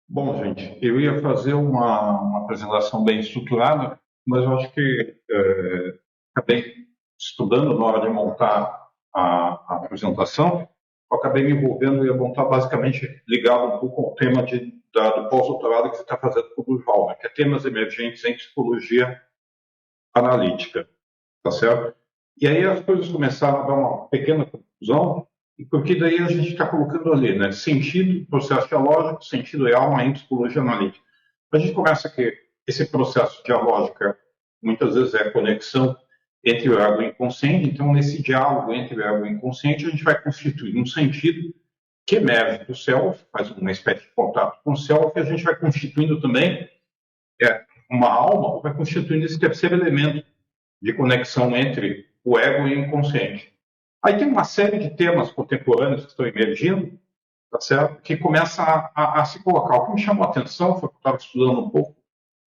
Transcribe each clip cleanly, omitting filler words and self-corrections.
Bom, gente, eu ia fazer uma apresentação bem estruturada, mas eu acho que acabei estudando na hora de montar a apresentação, eu acabei me envolvendo e ia montar basicamente ligado um pouco ao tema do pós-doutorado que você está fazendo com o Durval, né, que é temas emergentes em psicologia analítica, tá certo? E aí as coisas começaram a dar uma pequena confusão, e porque daí a gente está colocando ali, né, sentido, processo dialógico, sentido e alma em psicologia analítica. A gente começa que esse processo dialógico muitas vezes é a conexão entre o ego e o inconsciente, então nesse diálogo entre o ego e o inconsciente a gente vai constituir um sentido que emerge do self, faz uma espécie de contato com o self, e a gente vai constituindo também uma alma, vai constituindo esse terceiro elemento de conexão entre o ego e o inconsciente. Aí tem uma série de temas contemporâneos que estão emergindo, tá certo? Que começa a se colocar. O que me chamou a atenção foi que eu estava estudando um pouco,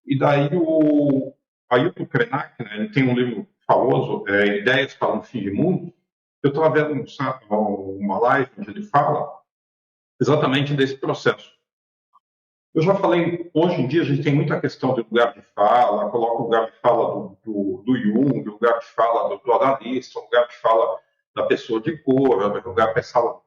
e daí o Ailton Krenak, né, ele tem um livro famoso, Ideias para um Fim de Mundo. Eu estava vendo uma live onde ele fala exatamente desse processo. Eu já falei, hoje em dia a gente tem muita questão de lugar de fala, coloca o lugar de fala do Jung, o lugar de fala do analista, o lugar de fala da pessoa de cor, o lugar de fala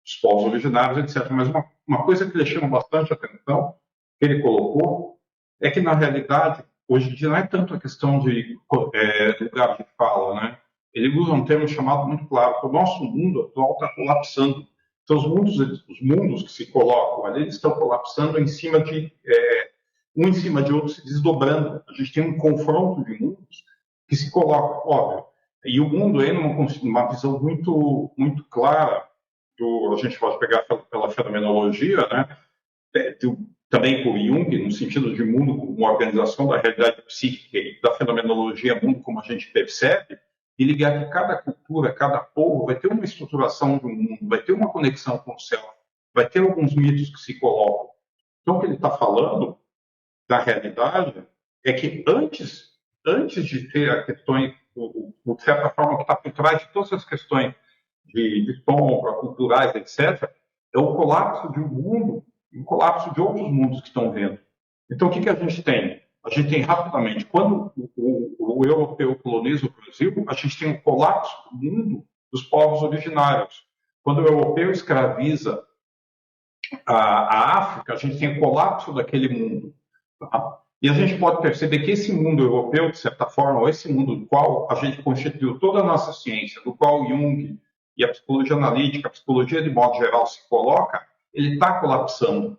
dos povos originários, etc. Mas uma coisa que lhe chama bastante atenção, que ele colocou, é que na realidade, hoje em dia não é tanto a questão de lugar de fala, né? Ele usa um termo chamado muito claro, que o nosso mundo atual está colapsando. Então, os mundos que se colocam ali, eles estão colapsando um em cima de outro, se desdobrando. A gente tem um confronto de mundos que se colocam, óbvio. E o mundo aí, numa visão muito clara, a gente pode pegar pela fenomenologia, né? Também por Jung, no sentido de mundo como uma organização da realidade psíquica e da fenomenologia mundo como a gente percebe, e ligar que cada cultura, cada povo vai ter uma estruturação do mundo, vai ter uma conexão com o céu, vai ter alguns mitos que se colocam. Então, o que ele está falando, da realidade, é que antes de ter a questões, de certa forma, que está por trás de todas as questões de sombra, culturais, etc., é o colapso de um mundo, o colapso de outros mundos que estão vendo. Então, o que a gente tem? A gente tem rapidamente, quando o europeu coloniza o Brasil, a gente tem um colapso do mundo dos povos originários. Quando o europeu escraviza a África, a gente tem um colapso daquele mundo. Tá? E a gente pode perceber que esse mundo europeu, de certa forma, ou esse mundo do qual a gente constituiu toda a nossa ciência, do qual Jung e a psicologia analítica, a psicologia de modo geral se coloca, ele está colapsando,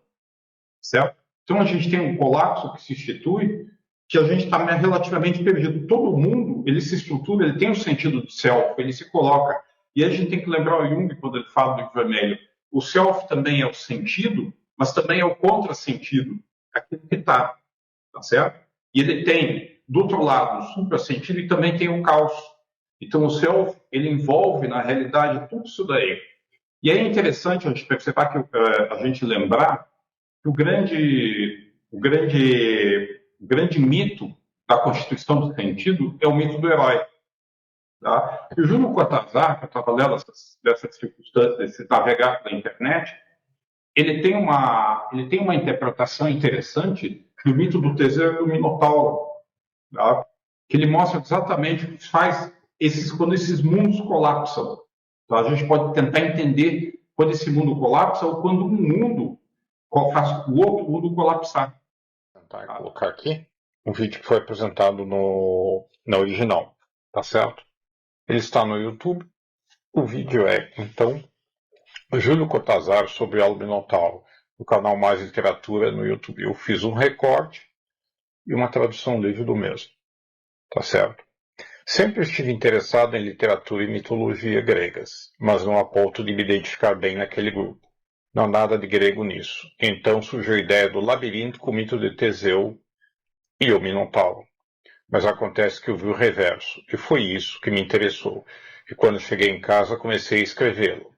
certo? Então a gente tem um colapso que se institui, que a gente está relativamente perdido. Todo mundo, ele se estrutura, ele tem um sentido de self, ele se coloca. E a gente tem que lembrar o Jung quando ele fala do vermelho. O self também é o sentido, mas também é o contrassentido, aquilo que está, tá certo? E ele tem, do outro lado, o suprassentido e também tem o caos. Então o self, ele envolve, na realidade, tudo isso daí. E é interessante a gente perceber que a gente lembrar que o grande mito da constituição do sentido é o mito do herói. Tá? E o Júlio Cortázar, que eu estava lendo dessas circunstâncias, desse navegar pela internet, ele tem uma interpretação interessante do mito do Teseu e do Minotauro, tá? Que ele mostra exatamente o que faz quando esses mundos colapsam. Então, a gente pode tentar entender quando esse mundo colapsa ou quando um mundo faz o outro mundo colapsar. Vou tentar colocar aqui um vídeo que foi apresentado na original, tá certo? Ele está no YouTube. O vídeo é, então, Júlio Cortázar sobre o Minotauro, no canal Mais Literatura no YouTube. Eu fiz um recorte e uma tradução livre do mesmo, tá certo? Sempre estive interessado em literatura e mitologia gregas, mas não a ponto de me identificar bem naquele grupo. Não há nada de grego nisso. Então surgiu a ideia do labirinto com o mito de Teseu e o Minotauro. Mas acontece que eu vi o reverso, e foi isso que me interessou. E quando cheguei em casa comecei a escrevê-lo.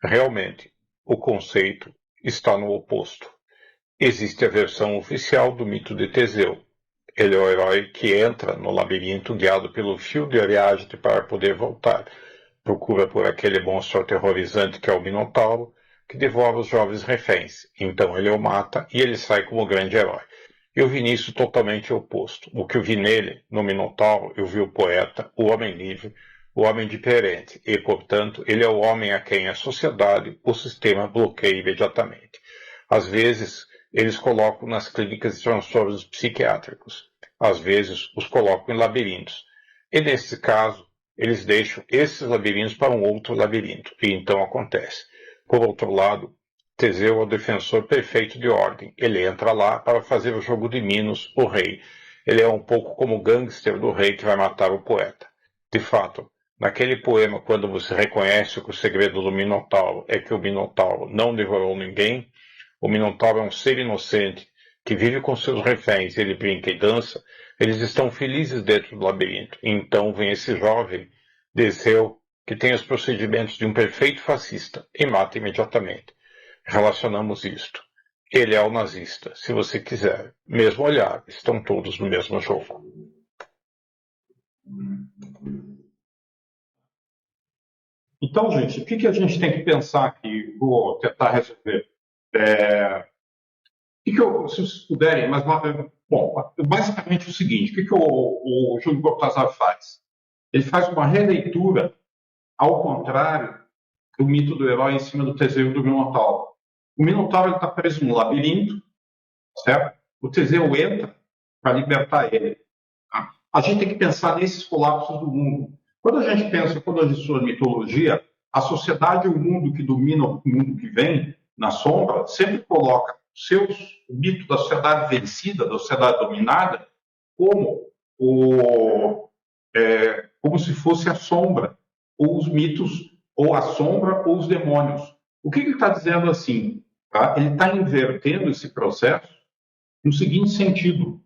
Realmente, o conceito está no oposto. Existe a versão oficial do mito de Teseu. Ele é o herói que entra no labirinto guiado pelo fio de Ariadne para poder voltar. Procura por aquele monstro aterrorizante que é o Minotauro, que devora os jovens reféns. Então ele o mata e ele sai como grande herói. Eu vi nisso totalmente oposto. O que eu vi nele, no Minotauro, eu vi o poeta, o homem livre, o homem diferente, e, portanto, ele é o homem a quem a sociedade, o sistema, bloqueia imediatamente. Às vezes, eles colocam nas clínicas de transtornos psiquiátricos. Às vezes, os colocam em labirintos. E, nesse caso, eles deixam esses labirintos para um outro labirinto. E então acontece. Por outro lado, Teseu é o defensor perfeito de ordem. Ele entra lá para fazer o jogo de Minos, o rei. Ele é um pouco como o gangster do rei que vai matar o poeta. De fato, naquele poema, quando você reconhece que o segredo do Minotauro é que o Minotauro não devorou ninguém, o Minotauro é um ser inocente que vive com seus reféns, ele brinca e dança, eles estão felizes dentro do labirinto. E então vem esse jovem, Teseu, que tem os procedimentos de um perfeito fascista e mata imediatamente. Relacionamos isto. Ele é o nazista, se você quiser. Mesmo olhar, estão todos no mesmo jogo. Então, gente, o que a gente tem que pensar aqui? Vou tentar resolver. Se vocês puderem, bom, basicamente o seguinte: o que o Júlio Cortázar faz? Ele faz uma releitura ao contrário do mito do herói em cima do Teseu e do Minotauro. O Minotauro está preso no labirinto, certo? O Teseu entra para libertar ele. Tá? A gente tem que pensar nesses colapsos do mundo. Quando a gente pensa, quando a gente estuda mitologia, a sociedade e o mundo que domina o mundo que vem, na sombra, sempre coloca o mito da sociedade vencida, da sociedade dominada, como, como se fosse a sombra, ou os mitos, ou a sombra, ou os demônios. O que ele está dizendo assim? Tá? Ele está invertendo esse processo no seguinte sentido: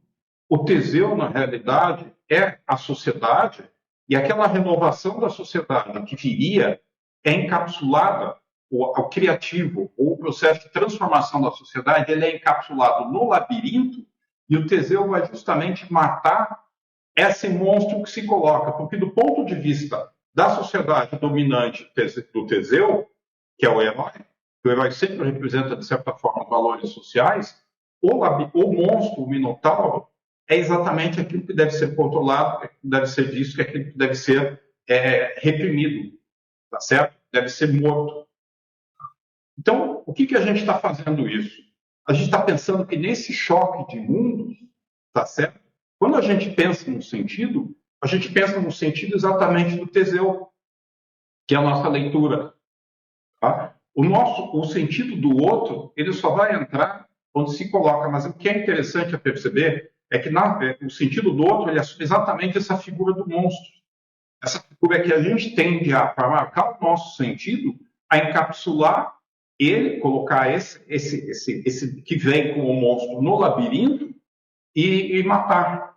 o Teseu, na realidade, é a sociedade, e aquela renovação da sociedade que viria é encapsulada, o criativo, ou o processo de transformação da sociedade, ele é encapsulado no labirinto, e o Teseu vai justamente matar esse monstro que se coloca, porque do ponto de vista da sociedade dominante do Teseu, que é o herói sempre representa, de certa forma, valores sociais, o monstro, o Minotauro, é exatamente aquilo que deve ser controlado, que deve ser visto, que é aquilo que deve ser reprimido, tá certo? Deve ser morto. Então, o que a gente está fazendo isso? A gente está pensando que nesse choque de mundos, tá certo? Quando a gente pensa no sentido, a gente pensa no sentido exatamente do Teseu, que é a nossa leitura. Tá? O sentido do outro, ele só vai entrar quando se coloca, mas o que é interessante a perceber é que o sentido do outro ele assume exatamente essa figura do monstro. Essa figura que a gente tende para marcar o nosso sentido, a encapsular ele, colocar esse que vem com o monstro no labirinto e matar,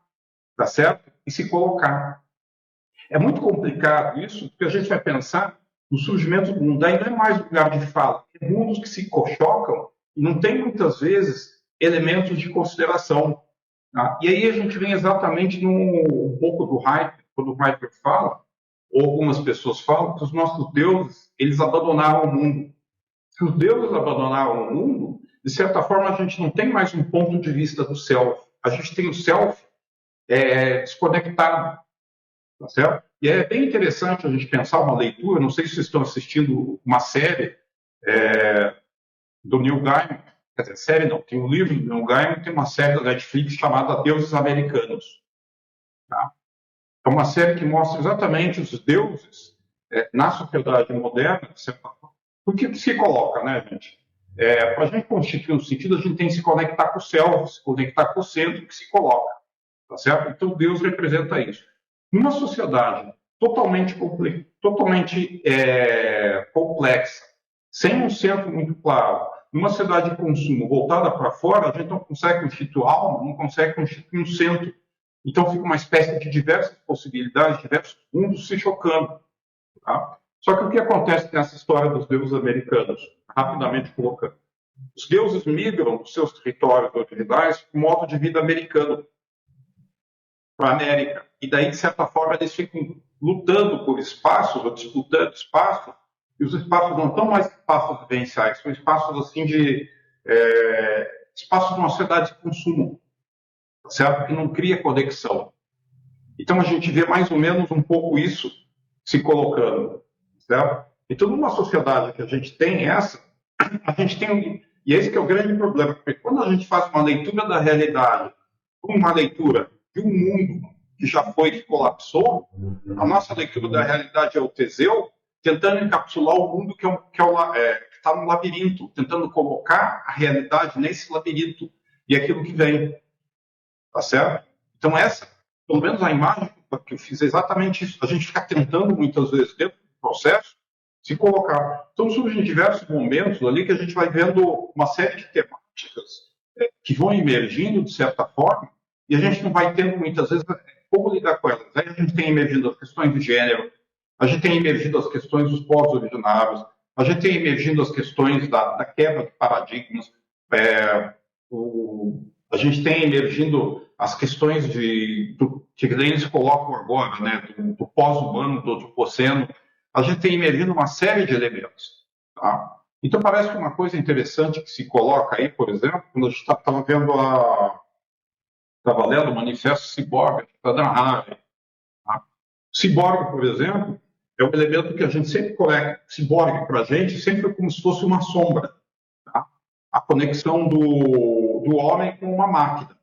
tá certo? E se colocar. É muito complicado isso, porque a gente vai pensar no surgimento do mundo. Aí não é mais lugar de fala, é mundos que se chocam e não tem muitas vezes elementos de consideração. Tá? E aí a gente vem exatamente um pouco do Heidegger, quando o Heidegger fala, ou algumas pessoas falam, que os nossos deuses, eles abandonaram o mundo. Se os deuses abandonaram o mundo, de certa forma a gente não tem mais um ponto de vista do self. A gente tem o self desconectado. Tá certo? E é bem interessante a gente pensar uma leitura, não sei se vocês estão assistindo uma série do Neil Gaiman, quer dizer, série não, tem um livro do Neil Gaiman, tem uma série da Netflix chamada Deuses Americanos. Tá? É uma série que mostra exatamente os deuses na sociedade moderna, porque se coloca, né, gente? Para a gente constituir um sentido, a gente tem que se conectar com o self, se conectar com o centro que se coloca. Tá certo? Então Deus representa isso. Numa sociedade totalmente complexa, sem um centro muito claro, numa sociedade de consumo voltada para fora, a gente não consegue constituir alma, não consegue constituir um centro. Então fica uma espécie de diversas possibilidades, diversos mundos se chocando. Tá? Só que o que acontece nessa história dos deuses americanos? Rapidamente colocando. Os deuses migram dos seus territórios originais para o modo de vida americano, para a América. E daí, de certa forma, eles ficam lutando por espaços, ou disputando espaço, E os espaços não estão mais espaços vivenciais, são espaços assim de espaços de uma sociedade de consumo, certo? Que não cria conexão. Então a gente vê mais ou menos um pouco isso se colocando, certo? Então numa sociedade que a gente tem essa, a gente tem e esse que é o grande problema, porque quando a gente faz uma leitura da realidade, uma leitura de um mundo que já foi, que colapsou, a nossa leitura da realidade é o Teseu tentando encapsular o mundo que está no labirinto, tentando colocar a realidade nesse labirinto e aquilo que vem, tá certo? Então essa, pelo menos a imagem que eu fiz é exatamente isso. A gente fica tentando muitas vezes dentro do processo se colocar. Então surgem diversos momentos ali que a gente vai vendo uma série de temáticas que vão emergindo de certa forma e a gente não vai tendo muitas vezes como lidar com elas. Aí a gente tem emergindo as questões de gênero, a gente tem emergindo as questões dos povos originários, a gente tem emergindo as questões da quebra de paradigmas, a gente tem emergindo as questões que eles colocam agora, né, do pós-humano, do antropoceno, a gente tem emergindo uma série de elementos. Tá? Então parece que uma coisa interessante que se coloca aí, por exemplo, quando a gente estava vendo estava lendo o Manifesto Ciborgue, da Dan Harvey. Tá? Ciborgue, por exemplo, é um elemento que a gente sempre coloca. Ciborgue, para a gente, sempre foi como se fosse uma sombra. Tá? A conexão do homem com uma máquina.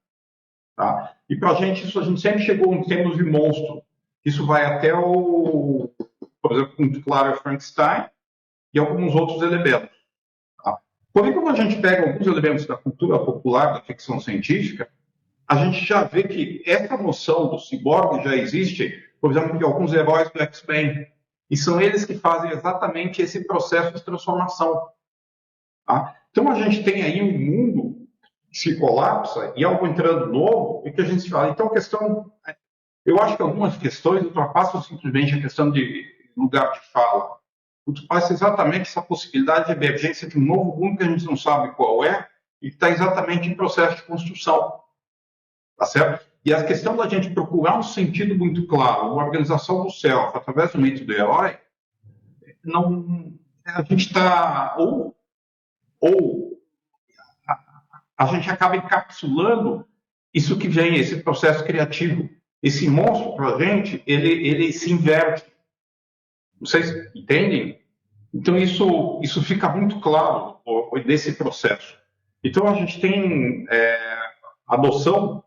Tá? E para a gente, isso a gente sempre chegou em termos de monstro. Isso vai até por exemplo, muito claro, Frankenstein e alguns outros elementos. Tá? Porém, quando a gente pega alguns elementos da cultura popular, da ficção científica, a gente já vê que essa noção do ciborgue já existe, por exemplo, de alguns heróis do X-Men. E são eles que fazem exatamente esse processo de transformação. Tá? Então a gente tem aí um mundo que se colapsa e algo entrando novo e que a gente fala. Então a questão, eu acho que algumas questões ultrapassam simplesmente a questão de lugar de fala. Ultrapassa exatamente essa possibilidade de emergência de um novo mundo que a gente não sabe qual é e que está exatamente em processo de construção. Tá certo? E a questão da gente procurar um sentido muito claro, uma organização do self, através do mito do herói, não, a gente está ou a gente acaba encapsulando isso que vem, esse processo criativo. Esse monstro, para a gente, ele se inverte. Vocês entendem? Então, isso fica muito claro desse processo. Então, a gente tem a noção,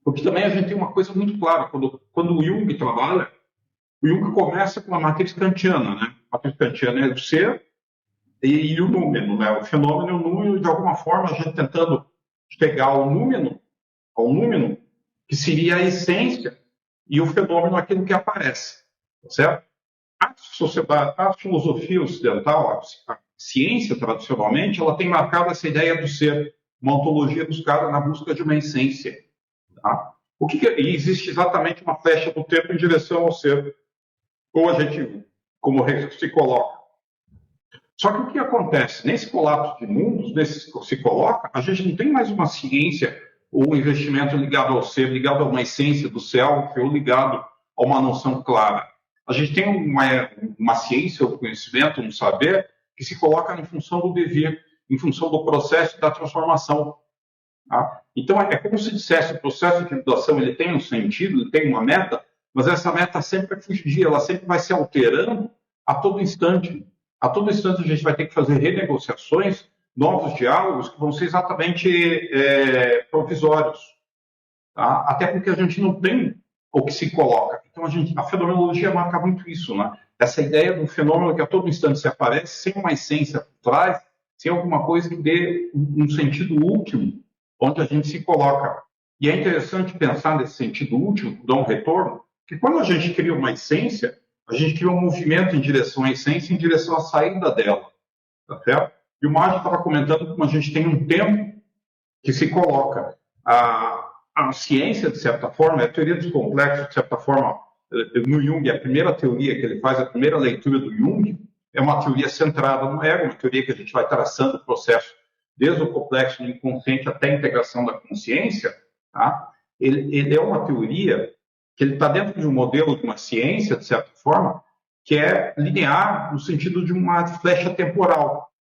porque também a gente tem uma coisa muito clara. Quando o Jung trabalha, o Jung começa com a matriz kantiana, né? A matriz kantiana é o ser e o númeno, né? O fenômeno e o númeno, de alguma forma, a gente tentando pegar o númeno, que seria a essência, e o fenômeno aquilo que aparece, certo? A filosofia ocidental, a ciência, tradicionalmente, ela tem marcado essa ideia do ser, uma ontologia buscada na busca de uma essência. Tá? E existe exatamente uma flecha do tempo em direção ao ser, ou a gente, como se coloca. Só que o que acontece? Nesse colapso de mundos, nesse se coloca, a gente não tem mais uma ciência ou um investimento ligado ao ser, ligado a uma essência do céu, ou ligado a uma noção clara. A gente tem uma ciência, um conhecimento, um saber, que se coloca em função do dever, em função do processo da transformação. Tá? Então, é como se dissesse, o processo de individuação ele tem um sentido, ele tem uma meta, mas essa meta sempre é fugidia, ela sempre vai se alterando a todo instante. A todo instante a gente vai ter que fazer renegociações, novos diálogos que vão ser exatamente provisórios. Tá? Até porque a gente não tem o que se coloca. Então a fenomenologia marca muito isso, né? Essa ideia do fenômeno que a todo instante se aparece sem uma essência por trás, sem alguma coisa que dê um sentido último onde a gente se coloca. E é interessante pensar nesse sentido último, dar um retorno, que quando a gente cria uma essência, a gente cria um movimento em direção à essência, em direção à saída dela. Tá certo? E o Márcio estava comentando como a gente tem um tempo que se coloca. A ciência, de certa forma, a teoria dos complexos, de certa forma, no Jung, a primeira teoria que ele faz, a primeira leitura do Jung, é uma teoria centrada no ego, uma teoria que a gente vai traçando o processo desde o complexo do inconsciente até a integração da consciência. Tá? Ele é uma teoria que ele está dentro de um modelo de uma ciência, de certa forma, que é linear no sentido de uma flecha temporal.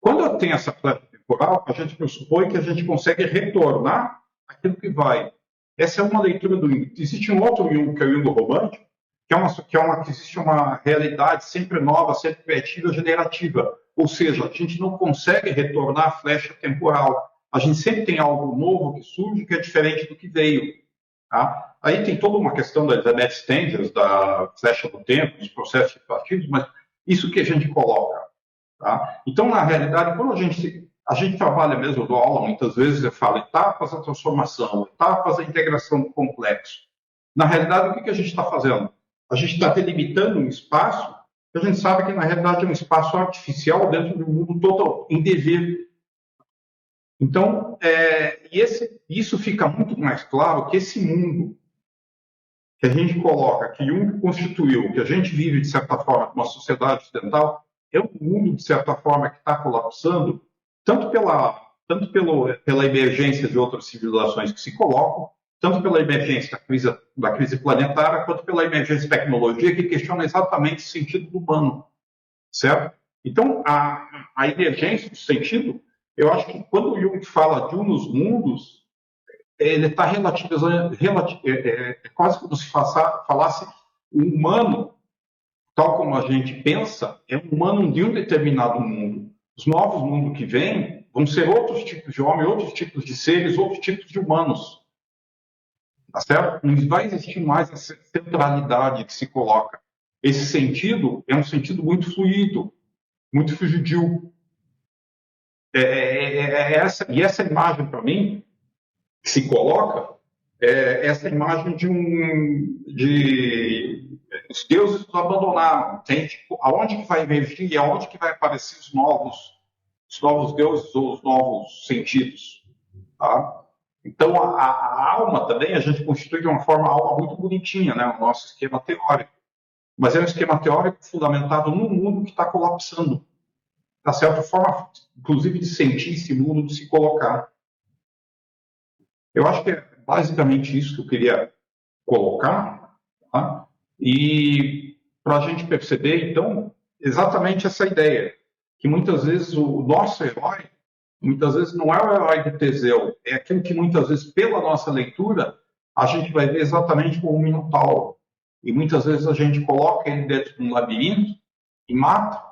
Quando eu tenho essa flecha temporal, a gente pressupõe que a gente consegue retornar aquilo que vai. Essa é uma leitura do Jung. Existe um outro Jung, que é o Jung romântico, que existe uma realidade sempre nova, sempre criativa, generativa. Ou seja, a gente não consegue retornar a flecha temporal. A gente sempre tem algo novo que surge que é diferente do que veio. Tá? Aí tem toda uma questão da Elizabeth Stengers, da flecha do tempo, dos processos iterativos, mas isso que a gente coloca. Tá? Então, na realidade, quando a gente trabalha mesmo, dou aula, muitas vezes eu falo etapas da transformação, etapas da integração do complexo. Na realidade, o que a gente está fazendo? A gente está delimitando um espaço que a gente sabe que, na realidade, é um espaço artificial dentro de um mundo total em dever. Então, isso fica muito mais claro que esse mundo que a gente coloca, que Jung constituiu, que a gente vive, de certa forma, uma sociedade ocidental, é um mundo, de certa forma, que está colapsando, tanto pela emergência de outras civilizações que se colocam, tanto pela emergência da crise planetária, quanto pela emergência de tecnologia, que questiona exatamente o sentido do humano, certo? Então, a emergência do sentido, eu acho que quando o Jung fala de um dos mundos, ele está relativizando, é quase como se falasse o humano, tal como a gente pensa, é um humano de um determinado mundo. Os novos mundos que vêm vão ser outros tipos de homens, outros tipos de seres, outros tipos de humanos. Tá certo? Não vai existir mais essa centralidade que se coloca. Esse sentido é um sentido muito fluido, muito fugidio. E essa imagem, para mim, que se coloca, essa imagem de os deuses nos abandonaram, tem, tipo, aonde que vai emergir e aonde que vai aparecer os novos deuses ou os novos sentidos, tá? Então a alma também a gente constitui de uma forma alma muito bonitinha, né? O nosso esquema teórico, mas é um esquema teórico fundamentado num mundo que está colapsando, da certa forma, inclusive de sentir esse mundo, de se colocar. Eu acho que é basicamente isso que eu queria colocar, tá? E para a gente perceber, então, exatamente essa ideia, que muitas vezes o nosso herói, muitas vezes não é o herói do Teseu, é aquilo que muitas vezes, pela nossa leitura, a gente vai ver exatamente como um minotauro. E muitas vezes a gente coloca ele dentro de um labirinto e mata,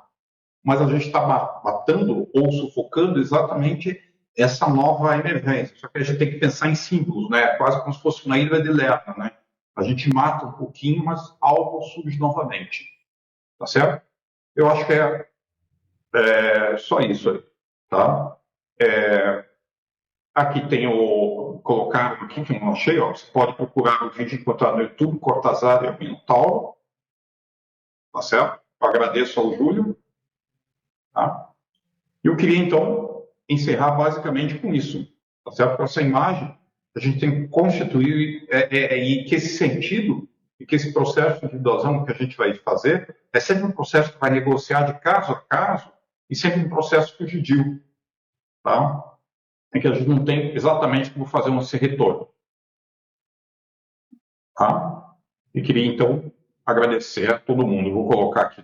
mas a gente está matando ou sufocando exatamente essa nova emergência. Só que a gente tem que pensar em símbolos, né? Quase como se fosse uma ilha de Lerna, né? A gente mata um pouquinho, mas algo surge novamente. Tá certo? Eu acho que é só isso aí, tá? Aqui tem o colocado aqui, que eu não achei, ó. Você pode procurar o vídeo encontrar no YouTube, Cortázar e o Minotauro, tá certo? Eu agradeço ao Júlio, tá? Eu queria, então, encerrar basicamente com isso, tá certo? Com essa imagem, a gente tem que constituir, e que esse sentido, e que esse processo de individuação que a gente vai fazer, é sempre um processo que vai negociar de caso a caso, e sempre um processo fugidio, tá? Em que a gente não tem exatamente como fazer esse retorno, tá? E queria, então, agradecer a todo mundo. Vou colocar aqui